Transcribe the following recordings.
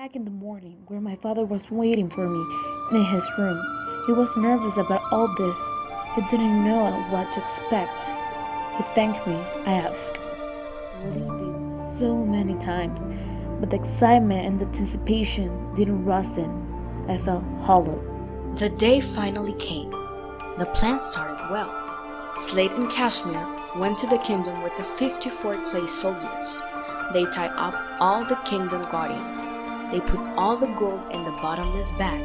back in the morning where my father was waiting for me in his room. He was nervous about all this. He didn't know what to expect. He thanked me, I asked, leaving so many times, but the excitement and the anticipation didn't rustle. I felt hollow. The day finally came. The plan started well. Slate and Kashmir went to the kingdom with the 54 clay soldiers. They tied up all the kingdom guardians. They put all the gold in the bottomless bag,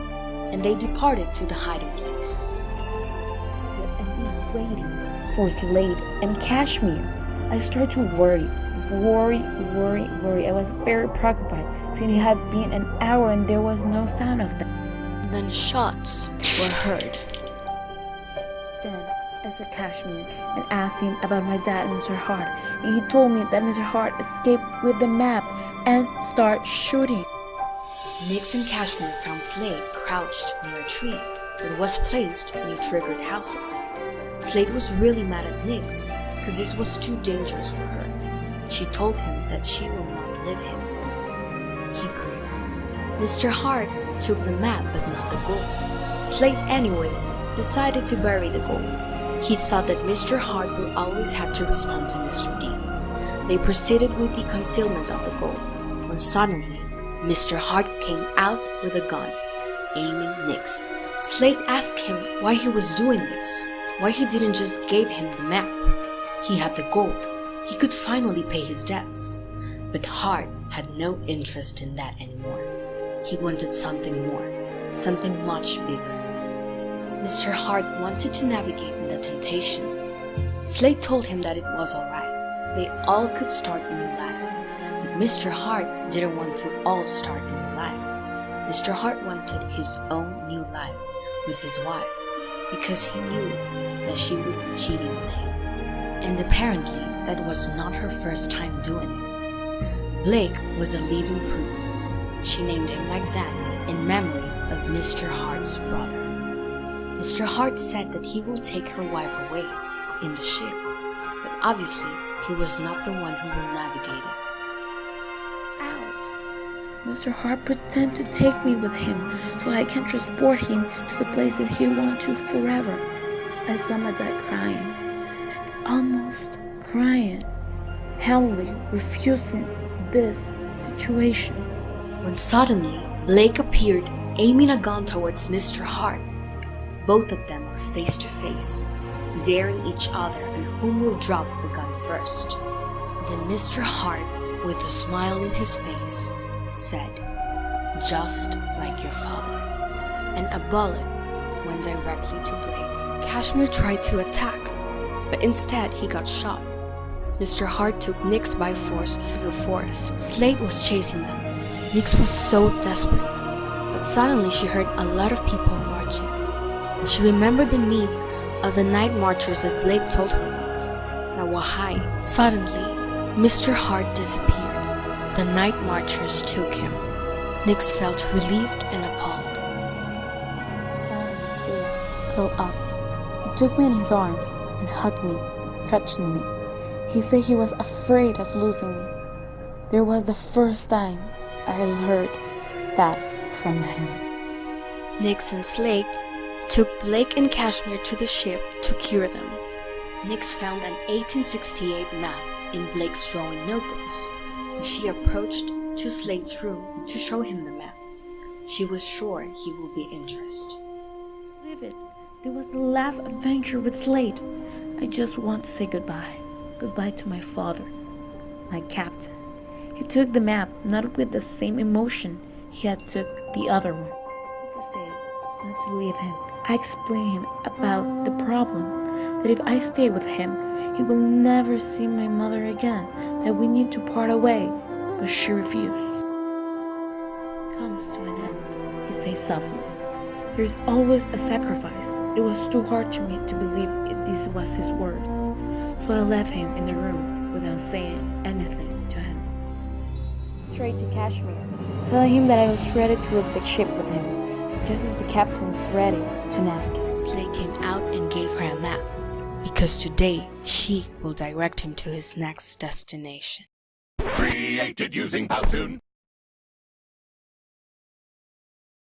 and they departed to the hiding place. And waiting for Slate and Kashmir, I started to worry. I was very preoccupied, since it had been an hour and there was no sound of them. Then shots were heard. Then I saw Kashmir and asked him about my dad, Mr. Hart, and he told me that Mr. Hart escaped with the map and started shooting. Nix and Kashmir found Slate crouched near a tree that was placed near triggered houses. Slate was really mad at Nix because this was too dangerous for her. She told him that she will not leave him. He grieved. Mr. Hart took the map but not the gold. Slate anyways decided to bury the gold. He thought that Mr. Hart would always have to respond to Mr. D. They proceeded with the concealment of the gold when suddenly Mr. Hart came out with a gun, aiming Nix. Slate asked him why he was doing this, why he didn't just give him the map. He had the gold. He could finally pay his debts. But Hart had no interest in that anymore. He wanted something more, something much bigger. Mr. Hart wanted to navigate in the temptation. Slate told him that it was alright. They all could start a new life. But Mr. Hart didn't want to all start a new life. Mr. Hart wanted his own new life with his wife because he knew that she was cheating on him. And apparently that was not her first time doing it. Blake was a living proof. She named him like that in memory of Mr. Hart's brother. Mr. Hart said that he will take her wife away in the ship, but obviously he was not the one who will navigate it. Ouch! Mr. Hart pretended to take me with him so I can transport him to the place that he wants to forever. I saw my dad crying, almost crying, hardly refusing this situation. When suddenly Blake appeared, aiming a gun towards Mr. Hart. Both of them were face to face, daring each other on whom will drop the gun first. Then Mr. Hart, with a smile in his face, said, "Just like your father." And a bullet went directly to Blake. Kashmir tried to attack, but instead he got shot. Mr. Hart took Nix by force through the forest. Slate was chasing them. Nix was so desperate, but suddenly she heard a lot of people marching. She remembered the myth of the night marchers that Blake told her once, the Wahai. Suddenly, Mr. Hart disappeared. The night marchers took him. Nix felt relieved and appalled. Curled up. He took me in his arms and hugged me, touching me. He said he was afraid of losing me. There was the first time I heard that from him. Nix and Slate took Blake and Kashmir to the ship to cure them. Nix found an 1868 map in Blake's drawing notebooks. She approached to Slate's room to show him the map. She was sure he would be interested. Leave it. It was the last adventure with Slate. I just want to say goodbye. Goodbye to my father, my captain. He took the map, not with the same emotion he had took the other one. To stay, not to leave him. I explained him about the problem, that if I stay with him, he will never see my mother again, that we need to part away, but she refused. It comes to an end, he said softly. There's always a sacrifice. It was too hard to me to believe this was his word, so I left him in the room without saying anything to him. Straight to Kashmir, telling him that I was ready to leave the ship with him, just as the captain is ready to navigate. Slate came out and gave her a map, because today she will direct him to his next destination. Created using Powtoon.